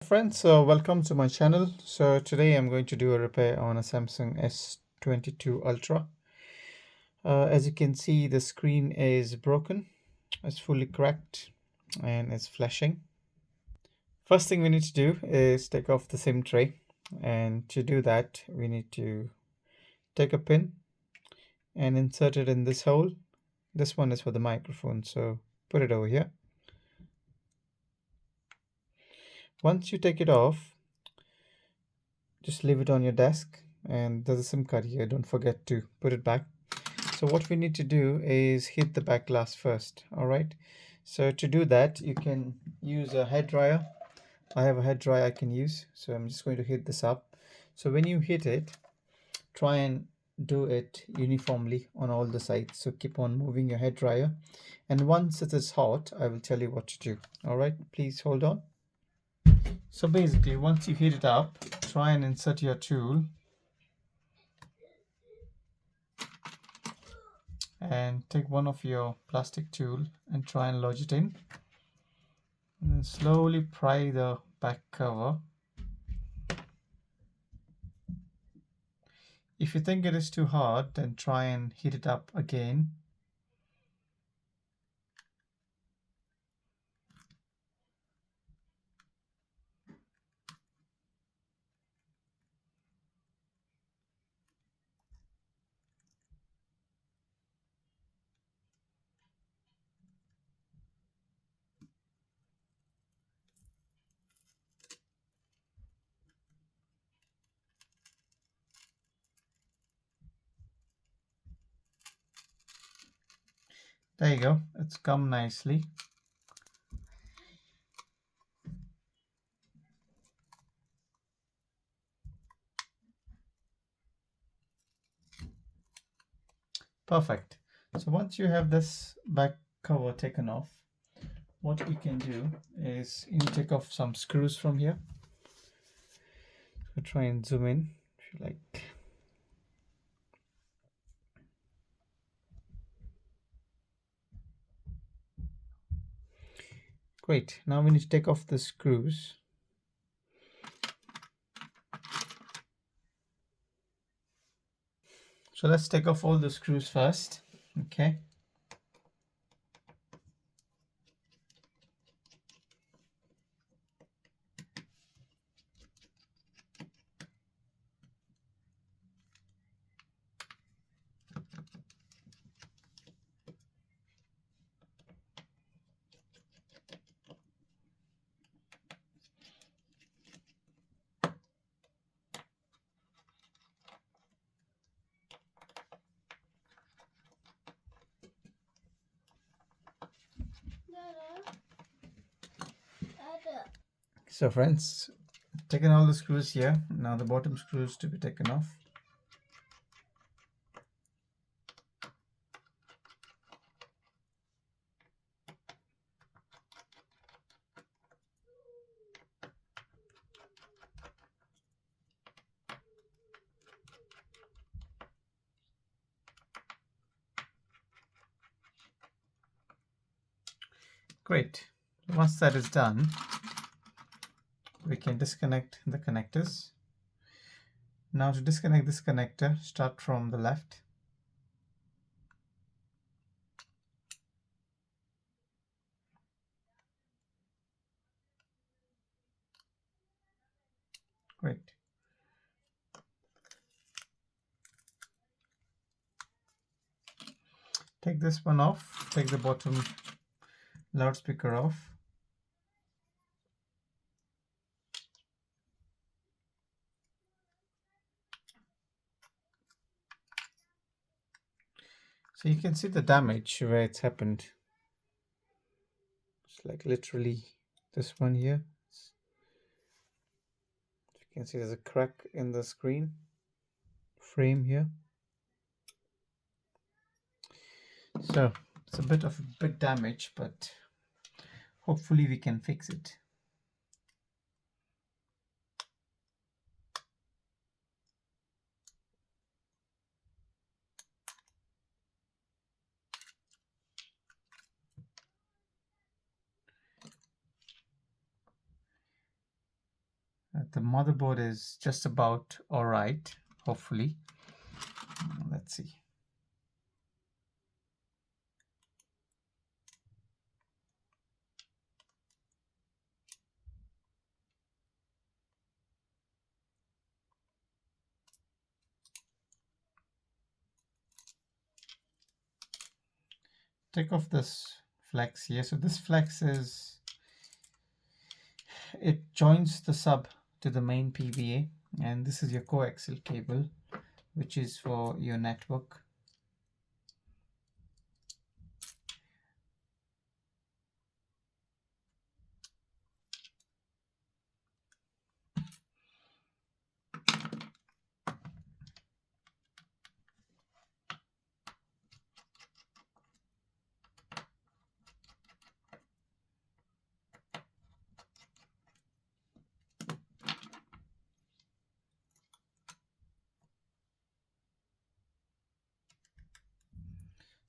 Friends, welcome to my channel. So today I'm going to do a repair on a Samsung S22 Ultra. As you can see, the screen is broken, it's fully cracked, and it's flashing. First thing we need to do is take off the SIM tray, and to do that we need to take a pin and insert it in this hole. This one is for the microphone, so put it over here. Once you take it off, just leave it on your desk, and there's a SIM card here, don't forget to put it back. So what we need to do is hit the back glass first. All right, so to do that you can use a head dryer. I have a head dryer I can use, so I'm just going to hit this up. So when you hit it, try and do it uniformly on all the sides, so keep on moving your head dryer, and once it is hot I will tell you what to do. All right, please hold on. So basically, once you heat it up, try and insert your tool and take one of your plastic tool and try and lodge it in, and then slowly pry the back cover. If you think it is too hard, then try and heat it up again. There you go, it's come nicely. Perfect. So once you have this back cover taken off, what you can do is you take off some screws from here. So try and zoom in if you like. Great. Now we need to take off the screws. So let's take off all the screws first. Okay. So friends, taken all the screws here. Now the bottom screws to be taken off. Great. Once that is done, we can disconnect the connectors. Now to disconnect this connector, start from the left. Great. Take this one off, take the bottom loudspeaker off. So you can see the damage where it's happened. It's like literally this one here. You can see there's a crack in the screen frame here. So it's a bit of a big damage, but hopefully we can fix it. The motherboard is just about all right, hopefully. Let's see. Take off this flex here. So this flex is, it joins the sub to the main PBA, and this is your coaxial cable, which is for your network.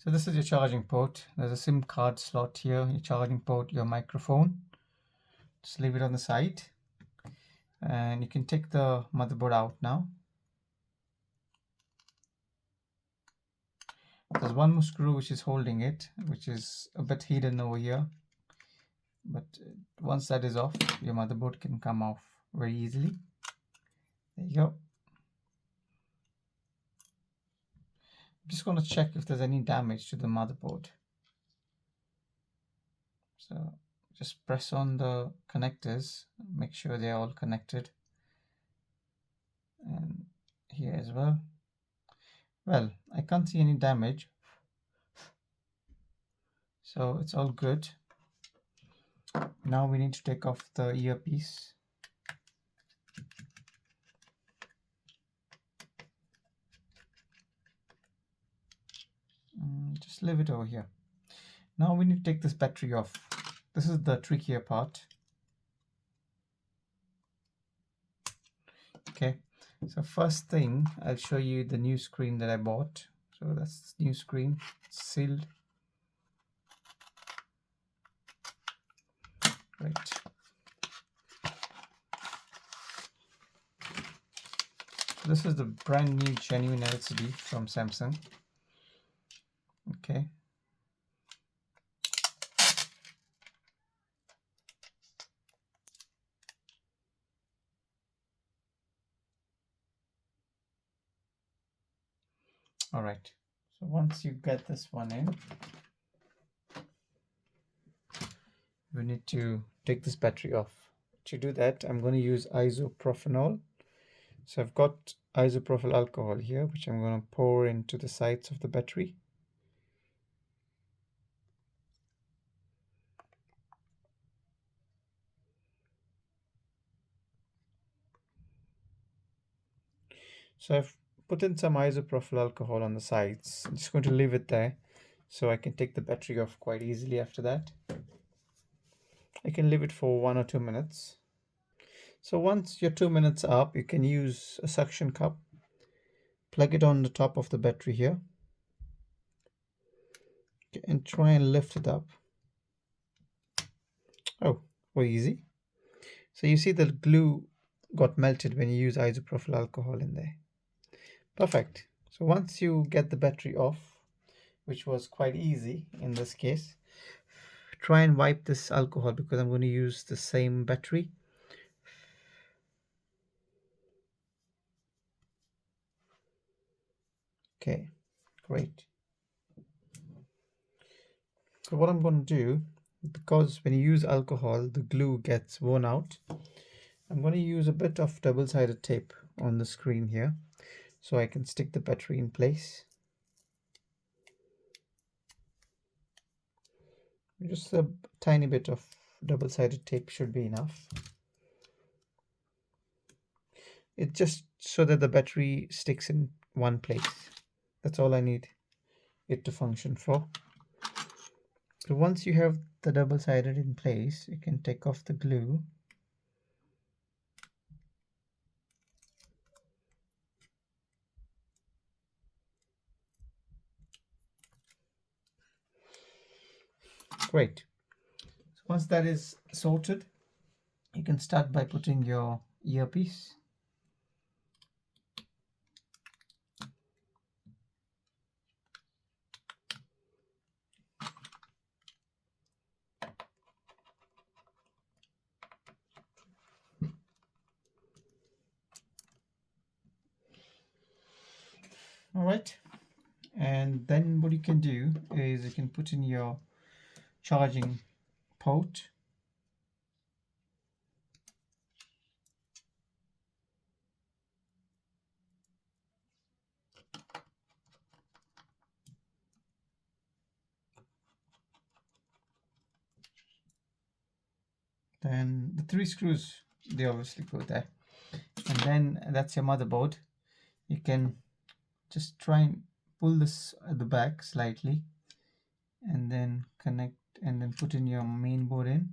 So this is your charging port. There's a SIM card slot here, your charging port, your microphone. Just leave it on the side. And you can take the motherboard out now. There's one more screw which is holding it, which is a bit hidden over here. But once that is off, your motherboard can come off very easily. There you go. I'm just going to check if there's any damage to the motherboard. So just press on the connectors, make sure they're all connected. And here as well. Well, I can't see any damage. So it's all good. Now we need to take off the earpiece. Just leave it over here. Now we need to take this battery off. This is the trickier part. Okay, so first thing, I'll show you the new screen that I bought. So that's the new screen, it's sealed. Right. This is the brand new genuine LCD from Samsung. Okay. All right. So once you get this one in, we need to take this battery off. To do that, I'm going to use isopropyl. So I've got isopropyl alcohol here, which I'm going to pour into the sides of the battery. So I've put in some isopropyl alcohol on the sides. I'm just going to leave it there so I can take the battery off quite easily after that. I can leave it for 1 or 2 minutes. So once your 2 minutes up, you can use a suction cup, plug it on the top of the battery here, and try and lift it up. Oh, very easy. So you see the glue got melted when you use isopropyl alcohol in there. Perfect. So once you get the battery off, which was quite easy in this case, try and wipe this alcohol because I'm going to use the same battery. Okay, great. So what I'm going to do, because when you use alcohol, the glue gets worn out, I'm going to use a bit of double-sided tape on the screen here so I can stick the battery in place. Just a tiny bit of double-sided tape should be enough. It's just so that the battery sticks in one place. That's all I need it to function for. So once you have the double-sided in place, you can take off the glue. Great. So once that is sorted, you can start by putting your earpiece. All right, and then what you can do is you can put in your charging port. Then the 3 screws, they obviously go there, and then that's your motherboard. You can just try and pull this at the back slightly, and then connect, and then put in your main board in,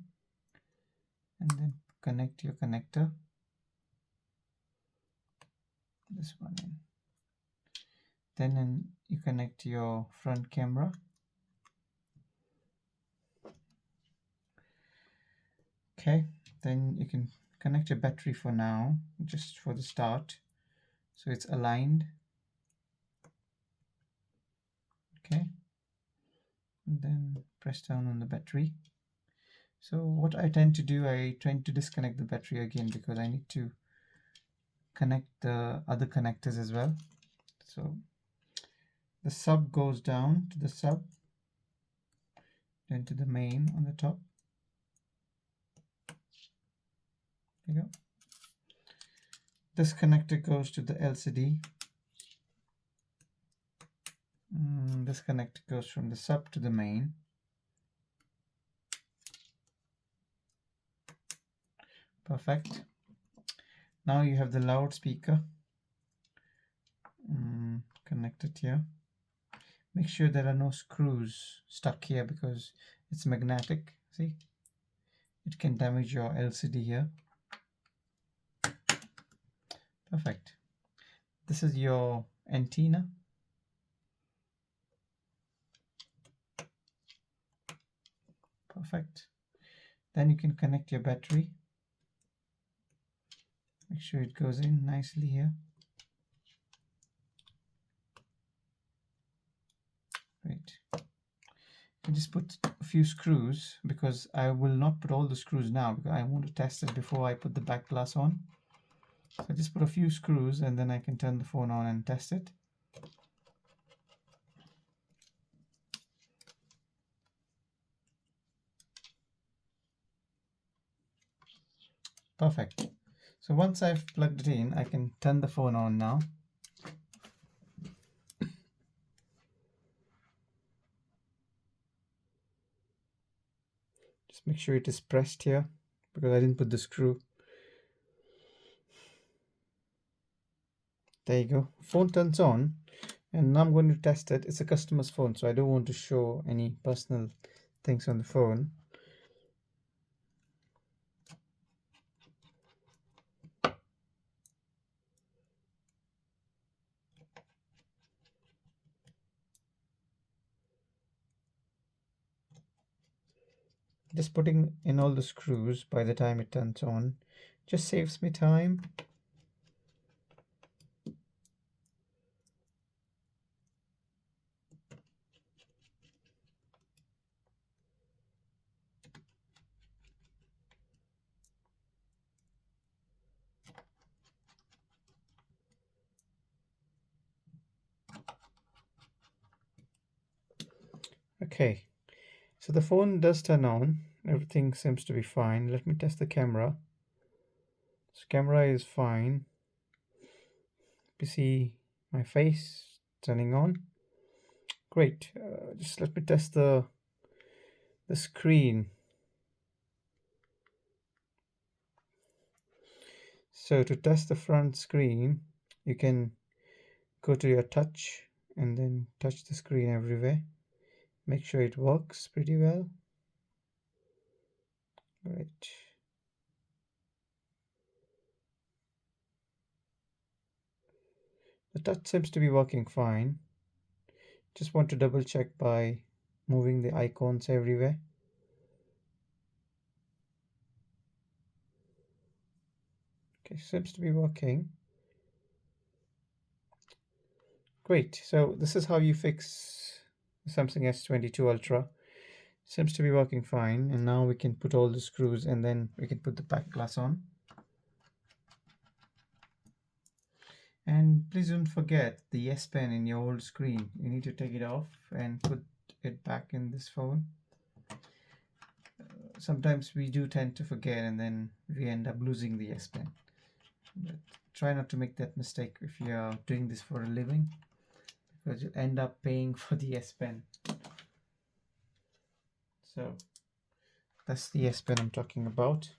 and then connect your connector, this one in. Then you connect your front camera. Okay, then you can connect your battery for now, just for the start, so it's aligned. Okay, and then press down on the battery. So what I tend to do, I tend to disconnect the battery again because I need to connect the other connectors as well. So the sub goes down to the sub, then to the main on the top. There you go. This connector goes to the LCD. This connector goes from the sub to the main. Perfect. Now you have the loudspeaker connected here. Make sure there are no screws stuck here because it's magnetic. See, it can damage your LCD here. Perfect. This is your antenna. Perfect. Then you can connect your battery. Make sure it goes in nicely here. Great. You just put a few screws because I will not put all the screws now because I want to test it before I put the back glass on. So just put a few screws and then I can turn the phone on and test it. Perfect. So once I've plugged it in, I can turn the phone on now. Just make sure it is pressed here because I didn't put the screw. There you go. Phone turns on, and now I'm going to test it. It's a customer's phone, so I don't want to show any personal things on the phone. Just putting in all the screws by the time it turns on just saves me time. Okay, so the phone does turn on. Everything seems to be fine. Let me test the camera. So camera is fine. You see my face turning on. Great. Just let me test the screen. So to test the front screen, you can go to your touch and then touch the screen everywhere. Make sure it works pretty well. Great. The touch seems to be working fine. Just want to double check by moving the icons everywhere. Okay, seems to be working. Great. So this is how you fix the Samsung S22 Ultra. Seems to be working fine. And now we can put all the screws and then we can put the back glass on. And please don't forget the S Pen in your old screen. You need to take it off and put it back in this phone. Sometimes we do tend to forget and then we end up losing the S Pen. But try not to make that mistake if you are doing this for a living, because you end up paying for the S Pen. So that's the S Pen I'm talking about.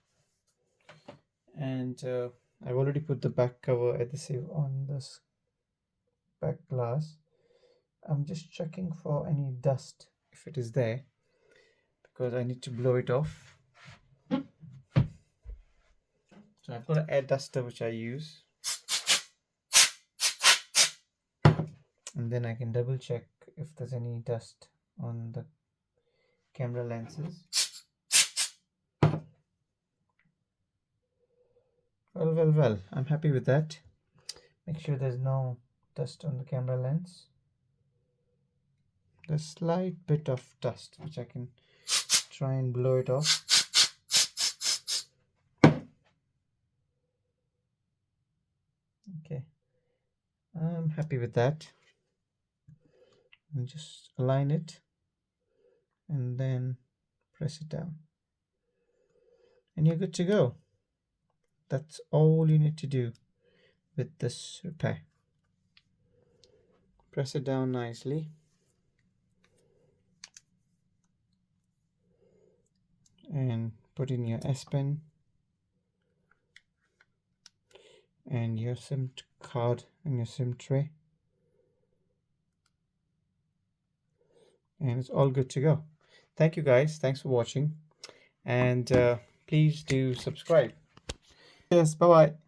And I've already put the back cover adhesive on this back glass. I'm just checking for any dust if it is there, because I need to blow it off. So I've got an air duster which I use, and then I can double check if there's any dust on the camera lenses. Well, I'm happy with that. Make sure there's no dust on the camera lens. There's a slight bit of dust which I can try and blow it off. Okay, I'm happy with that. And just align it and then press it down, and you're good to go. That's all you need to do with this repair. Press it down nicely and put in your S Pen and your SIM card and your SIM tray, and it's all good to go. Thank you guys, thanks for watching, and please do subscribe. Yes, bye bye.